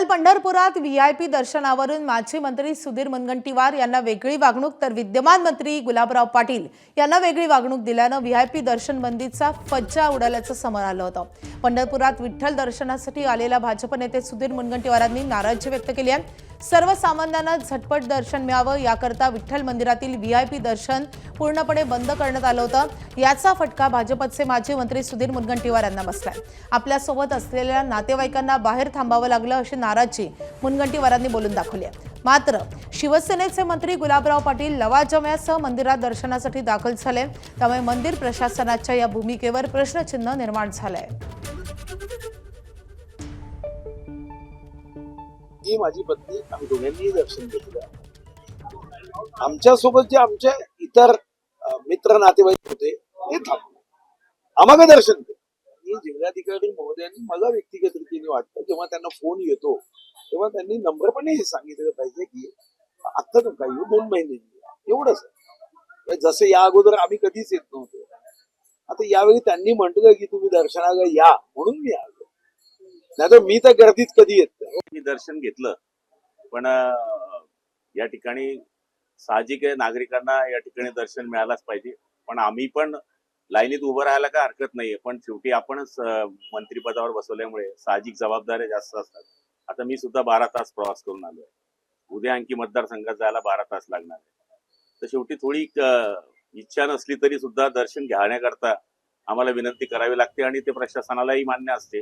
काल पंढरपुरात व्हीआयपी दर्शनावरून माजी मंत्री सुधीर मुनगंटीवार यांना वेगळी वागणूक तर विद्यमान मंत्री गुलाबराव पाटील यांना वेगळी वागणूक दिल्यानं व्हीआयपी दर्शन बंदीचा फज्जा उडाल्याचं समोर आलं होतं। पंढरपुरात विठ्ठल दर्शनासाठी आलेल्या भाजप नेते सुधीर मुनगंटीवारांनी नाराजी व्यक्त केली आहे। सर्वसामान्यांना झटपट दर्शन मिळावं याकरता विठ्ठल मंदिरातील व्हीआयपी दर्शन पूर्णपणे बंद करण्यात आलं होतं। याचा फटका भाजपचे माजी मंत्री सुधीर मुनगंटीवार यांना बसलाय। आपल्या सोबत असलेल्या नातेवाईकांना बाहेर थांबावं लागलं अशी नाराजी मुनगंटीवारांनी बोलून दाखवली आहे। मात्र शिवसेनेचे मंत्री गुलाबराव पाटील लवाजम्यासह मंदिरात दर्शनासाठी दाखल झाले, त्यामुळे मंदिर प्रशासनाच्या या भूमिकेवर प्रश्नचिन्ह निर्माण झालंय। ही माझी पत्नी, आम्ही दोघांनीही दर्शन घेतलं। आमच्यासोबत जे आमचे इतर मित्र नातेवाईक होते ते थांबले, आम्हाला दर्शन केलं। मी जिल्हाधिकारी महोदयांनी मला व्यक्तिगत रीतीने वाटतं, जेव्हा त्यांना फोन येतो तेव्हा त्यांनी नम्रपणे हे सांगितलं पाहिजे की आता नका येऊ, 2 महिने एवढंच। जसं या अगोदर आम्ही कधीच येत नव्हतो, आता यावेळी त्यांनी म्हटलं की तुम्ही दर्शनाला या म्हणून मी आलो, नाही तर मी तर गर्दीत कधी येत नाही। मी दर्शन घेतलं, पण या ठिकाणी साहजिक आहे, नागरिकांना या ठिकाणी दर्शन मिळालंच पाहिजे। पण आम्ही पण लाईनीत उभं राहायला काय हरकत नाहीये, पण शेवटी आपणच मंत्रिपदावर बसवल्यामुळे साहजिक जबाबदाऱ्या जास्त असतात। आता मी सुद्धा 12 तास प्रवास करून आलोय, उद्या आणखी मतदारसंघात जायला 12 तास लागणार आहे। तर शेवटी थोडी इच्छा नसली तरी सुद्धा दर्शन घेण्याकरता आम्हाला विनंती करावी लागते आणि ते प्रशासनालाही मान्य असते।